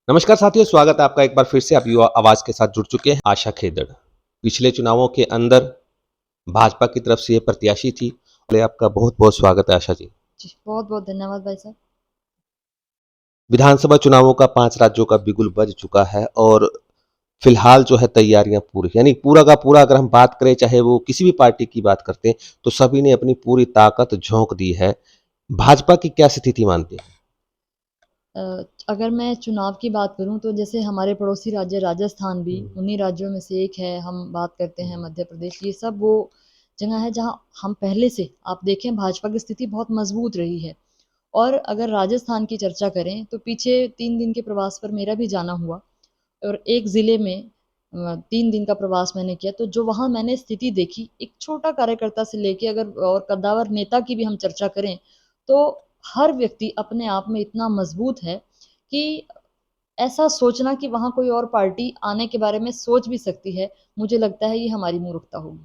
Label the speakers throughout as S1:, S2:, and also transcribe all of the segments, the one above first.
S1: नमस्कार साथियों, स्वागत है आपका एक बार फिर से। आप युवा आवाज के साथ जुड़ चुके हैं। आशा खेदड़ पिछले चुनावों के अंदर भाजपा की तरफ से ये प्रत्याशी थी। पहले आपका बहुत बहुत स्वागत है आशा जी।
S2: जी, बहुत-बहुत धन्यवाद भाई साहब।
S1: विधानसभा चुनावों का 5 राज्यों का बिगुल बज चुका है और फिलहाल जो है तैयारियां पूरी, यानी पूरा का पूरा अगर हम बात करें, चाहे वो किसी भी पार्टी की बात करते हैं, तो सभी ने अपनी पूरी ताकत झोंक दी है। भाजपा की क्या स्थिति मानते हैं?
S2: अगर मैं चुनाव की बात करूँ तो जैसे हमारे पड़ोसी राज्य राजस्थान भी उन्हीं राज्यों में से एक है। हम बात करते हैं मध्य प्रदेश, ये सब वो जगह है जहाँ हम पहले से आप देखें भाजपा की स्थिति बहुत मजबूत रही है। और अगर राजस्थान की चर्चा करें तो पीछे 3 दिन के प्रवास पर मेरा भी जाना हुआ और एक ज़िले में 3 दिन का प्रवास मैंने किया, तो जो वहाँ मैंने स्थिति देखी, एक छोटा कार्यकर्ता से लेके अगर और कद्दावर नेता की भी हम चर्चा करें, तो हर व्यक्ति अपने आप में इतना मज़बूत है कि ऐसा सोचना कि वहाँ कोई और पार्टी आने के बारे में सोच भी सकती है, मुझे लगता है ये हमारी मूर्खता होगी।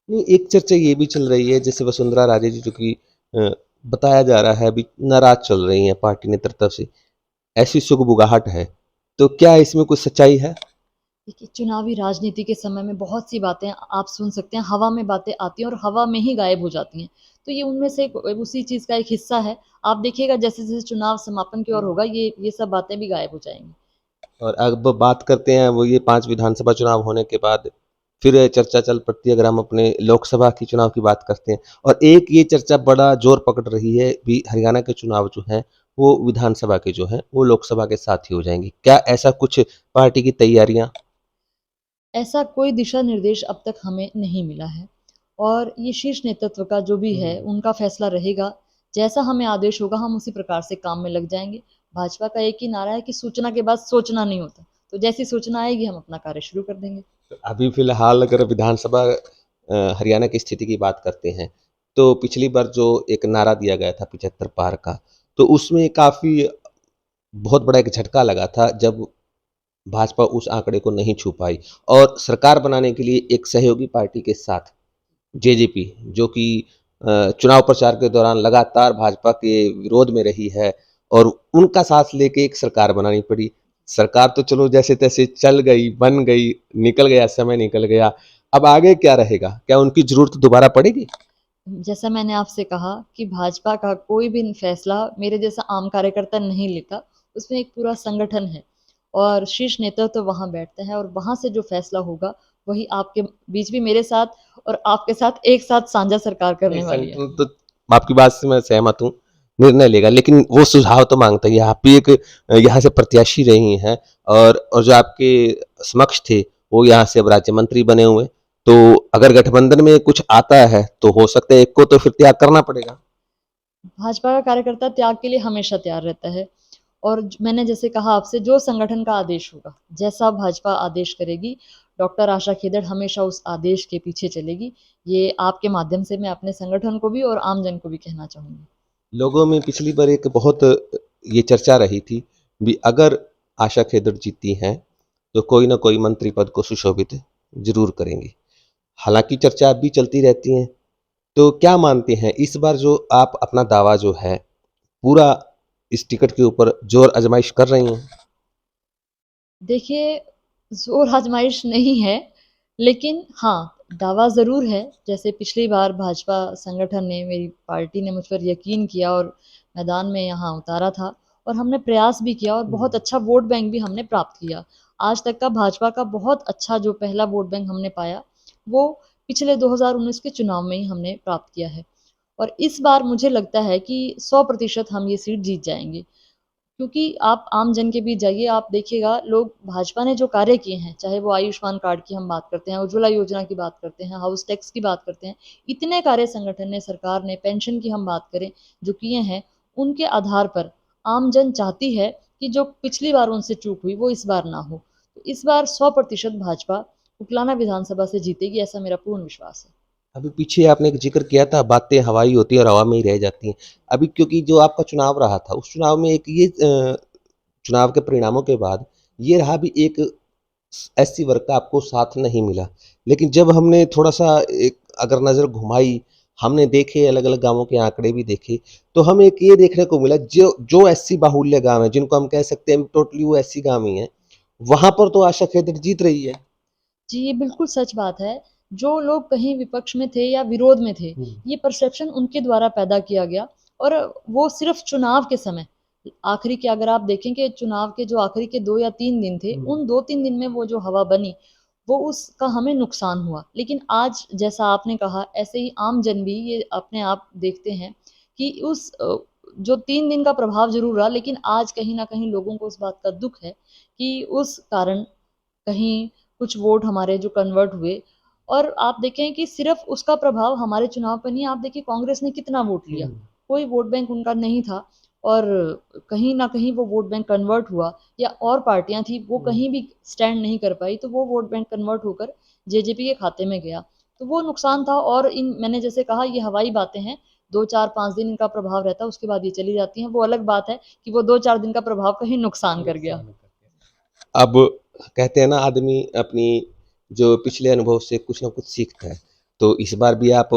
S1: नहीं, एक चर्चा ये भी चल रही है, जैसे वसुंधरा राजे जी जो कि अ, बताया जा रहा है अभी नाराज चल रही हैं पार्टी ने तरफ से, ऐसी सुगबुगाहट है, तो क्या इसमें कुछ सच्चाई है?
S2: देखिए, चुनावी राजनीति के समय में बहुत सी बातें आप सुन सकते हैं, हवा में बातें आती हैं और हवा में ही गायब हो जाती हैं। तो ये उनमें से एक उसी चीज़ का एक हिस्सा है। आप देखिएगा जैसे-जैसे चुनाव समापन की ओर होगा, ये सब बातें भी गायब हो जाएँगी।
S1: और अब बात करते हैं वो ये 5 विधानसभा चुनाव होने के बाद फिर चर्चा चल पड़ती है, अगर हम अपने लोकसभा की चुनाव की बात करते हैं, और एक ये चर्चा बड़ा जोर पकड़ रही है भी, हरियाणा के चुनाव जो हैं वो विधानसभा के जो हैं वो लोकसभा के साथ ही हो जाएंगे। क्या ऐसा कुछ पार्टी की तैयारियां?
S2: ऐसा कोई दिशा निर्देश अब तक हमें नहीं मिला है और ये शीर्ष नेतृत्व का जो भी है, उनका फैसला रहेगा। जैसा हमें आदेश होगा, हम उसी प्रकार से काम में लग जाएँगे। भाजपा का एक ही नारा है कि सूचना के बाद सोचना नहीं होता। तो जैसी सूचना आएगी, हम अपना कार्य शुरू कर देंगे।
S1: अभी फिलहाल अगर विधानसभा हरियाणा की स्थिति की बात करते हैं, तो पिछली बार जो एक नारा दिया गया था 75 पार का, तो उसमें काफ़ी बहुत बड़ा एक झटका लगा था जब भाजपा उस आंकड़े को नहीं छू पाई और सरकार बनाने के लिए एक सहयोगी पार्टी के साथ जेजेपी, जो कि चुनाव प्रचार के दौरान लगातार भाजपा के विरोध में रही है, और उनका साथ लेके एक सरकार बनानी पड़ी। सरकार तो चलो जैसे-तैसे चल गई, बन गई, निकल गया, समय निकल गया। अब आगे क्या रहेगा? क्या उनकी ज़रूरत दोबारा पड़ेगी?
S2: जैसा मैंने आपसे कहा कि भाजपा का कोई भी फैसला मेरे जैसा आम कार्यकर्ता नहीं लेता, उसमें एक पूरा संगठन है और शीर्ष नेतृत्व तो वहाँ बैठते हैं और वहाँ से जो फैसला होगा, वही आपके बीच भी मेरे साथ और आपके साथ एक साथ साझा सरकार
S1: नहीं,
S2: करने वाली है।
S1: संगठन तो आपकी बात से मैं सहमत हूँ, निर्णय लेगा, लेकिन वो सुझाव तो माँगता है। आप भी एक यहाँ से प्रत्याशी रही हैं, और जो आपके समक्ष थे, वो यहाँ से अब राज्य मंत्री बने हुए। तो अगर गठबंधन में कुछ आता है, तो हो सकता है एक को तो फिर त्याग करना पड़ेगा।
S2: भाजपा का कार्यकर्ता त्याग के लिए हमेशा तैयार रहता है और मैंने जैसे कहा आपसे जो संगठन का आदेश होगा, जैसा भाजपा आदेश करेगी, डॉक्टर आशा खेदड़ हमेशा उस आदेश के पीछे चलेगी। ये आपके माध्यम से मैं अपने संगठन को भी और आम जन को भी कहना चाहूँगी।
S1: लोगों में पिछली बार एक बहुत ये चर्चा रही थी भी, अगर आशा खेदड़ जीतती हैं, तो कोई ना कोई मंत्री पद को सुशोभित ज़रूर करेंगी। हालाँकि चर्चा अब भी चलती रहती है। तो क्या मानते हैं इस बार जो आप अपना दावा जो है पूरा इस टिकट के ऊपर जोर आजमाइश कर रही हैं?
S2: देखिए, ज़ोर आज़माइश नहीं है, लेकिन हाँ, दावा ज़रूर है। जैसे पिछली बार भाजपा संगठन ने, मेरी पार्टी ने मुझ पर यकीन किया और मैदान में यहाँ उतारा था और हमने प्रयास भी किया और बहुत अच्छा वोट बैंक भी हमने प्राप्त किया। आज तक का भाजपा का बहुत अच्छा जो पहला वोट बैंक हमने पाया, वो पिछले 2019 के चुनाव में ही हमने प्राप्त किया है और इस बार मुझे लगता है कि 100% हम ये सीट जीत जाएँगे। क्योंकि आप आम जन के बीच जाइए, आप देखिएगा लोग भाजपा ने जो कार्य किए हैं, चाहे वो आयुष्मान कार्ड की हम बात करते हैं, उज्ज्वला योजना की बात करते हैं, हाउस टैक्स की बात करते हैं, इतने कार्य संगठन ने, सरकार ने, पेंशन की हम बात करें, जो किए हैं, उनके आधार पर आम जन चाहती है कि जो पिछली बार उनसे चूक हुई, वो इस बार ना हो। तो इस बार 100% भाजपा उकलाना विधानसभा से जीतेगी, ऐसा मेरा पूर्ण विश्वास है।
S1: अभी पीछे आपने एक ज़िक्र किया था, बातें हवाई होती हैं और हवा में ही रह जाती हैं। अभी क्योंकि जो आपका चुनाव रहा था, उस चुनाव में एक ये चुनाव के परिणामों के बाद ये रहा भी, एक एससी वर्ग का आपको साथ नहीं मिला। लेकिन जब हमने थोड़ा-सा एक अगर नज़र घुमाई, हमने देखे अलग-अलग गाँवों के आंकड़े भी देखे, तो हमें एक ये देखने को मिला जो जो एससी बाहुल्य गाँव है, जिनको हम कह सकते हैं टोटली वो एससी गाँव ही हैं, वहाँ पर तो आशा खेदर जीत रही है।
S2: जी, ये बिल्कुल सच बात है। जो लोग कहीं विपक्ष में थे या विरोध में थे,
S1: हुँ।
S2: ये परसेप्शन उनके द्वारा पैदा किया गया और वो सिर्फ़ चुनाव के समय आखिरी के अगर आप देखें कि चुनाव के जो आखिरी के 2 या 3 दिन थे,
S1: हुँ।
S2: उन 2-3 दिन में वो जो हवा बनी, वो उसका हमें नुकसान हुआ। लेकिन आज जैसा आपने कहा, ऐसे ही आम जन भी ये अपने आप देखते हैं कि जो 3 दिन का प्रभाव ज़रूर रहा, लेकिन आज कहीं न कहीं लोगों को इस बात का दुःख है कि उस कारण कहीं कुछ वोट हमारे जो कन्वर्ट हुए और आप देखें कि सिर्फ़ उसका प्रभाव हमारे चुनाव पे नहीं है, आप देखिए कांग्रेस ने कितना वोट लिया।
S1: हुँ।
S2: कोई वोट बैंक उनका नहीं था और कहीं न कहीं वो वोट बैंक कन्वर्ट हुआ या और पार्टियाँ थी, वो
S1: हुँ।
S2: कहीं भी स्टैंड नहीं कर पाई, तो वो वोट बैंक कन्वर्ट होकर जेजेपी के खाते में गया। तो वो नुकसान था और इन मैंने जैसे कहा ये हवाई बातें हैं, 2, 4, 5 दिन इनका प्रभाव रहता है, उसके बाद ये चली जाती हैं। वो अलग बात है कि वो 2-4 दिन का प्रभाव कहीं नुकसान कर गया।
S1: नुकसान करके। अब कहते हैं ना आदमी अपनी जो पिछले अनुभव से कुछ न कुछ सीखता है। तो इस बार भी आप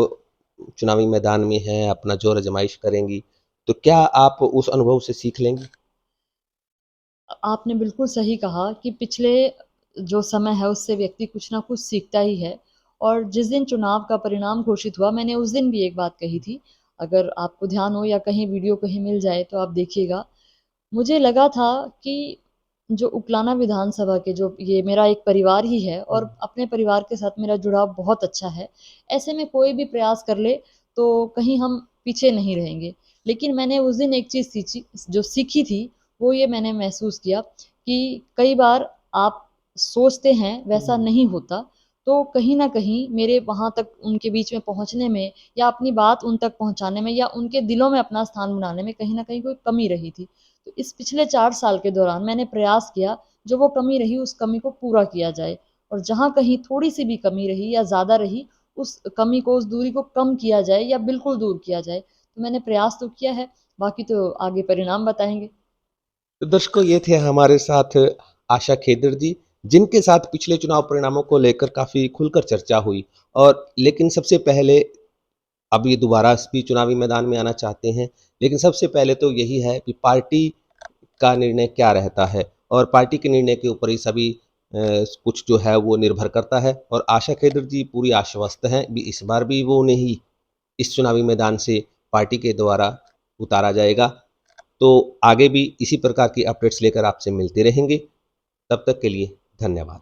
S1: चुनावी मैदान में हैं, अपना ज़ोर आज़माइश करेंगी, तो क्या आप उस अनुभव से सीख लेंगी?
S2: आपने बिल्कुल सही कहा कि पिछले जो समय है उससे व्यक्ति कुछ ना कुछ सीखता ही है और जिस दिन चुनाव का परिणाम घोषित हुआ मैंने उस दिन भी एक बात कही थी, अगर आपको ध्यान हो या कहीं वीडियो कहीं मिल जाए तो आप देखिएगा। मुझे लगा था कि जो उकलाना विधानसभा के जो ये मेरा एक परिवार ही है
S1: हुँ।
S2: और अपने परिवार के साथ मेरा जुड़ाव बहुत अच्छा है। ऐसे में कोई भी प्रयास कर ले तो कहीं हम पीछे नहीं रहेंगे। लेकिन मैंने उस दिन एक चीज़ सीखी थी, वो ये मैंने महसूस किया कि कई बार आप सोचते हैं वैसा
S1: हुँ।
S2: नहीं होता, तो कहीं न कहीं मेरे वहाँ तक उनके बीच में पहुँचने में या अपनी बात उन तक पहुँचाने में या उनके दिलों में अपना स्थान बनाने में कहीं न कहीं कोई कमी रही थी। तो इस पिछले 4 साल के दौरान मैंने प्रयास किया, जो वो कमी रही उस कमी को पूरा किया जाए और जहाँ कहीं थोड़ी-सी भी कमी रही या ज़्यादा रही, उस कमी को, उस दूरी को कम किया जाए या बिल्कुल दूर किया जाए। तो मैंने प्रयास तो किया है, बाकी तो आगे परिणाम बताएँगे।
S1: तो दर्शकों ये थे हमारे साथ आशा खेदर जी, जिनके साथ पिछले चुनाव परिणामों को लेकर काफ़ी खुलकर चर्चा हुई और लेकिन सबसे पहले अब ये दोबारा भी चुनावी मैदान में आना चाहते हैं, लेकिन सबसे पहले तो यही है कि पार्टी का निर्णय क्या रहता है और पार्टी के निर्णय के ऊपर ही सभी कुछ जो है वो निर्भर करता है और आशा खेदर जी पूरी आश्वस्त हैं, इस बार भी वो उन्हें ही इस चुनावी मैदान से पार्टी के द्वारा उतारा जाएगा। तो आगे भी इसी प्रकार की अपडेट्स लेकर आपसे मिलते रहेंगे। तब तक के लिए धन्यवाद।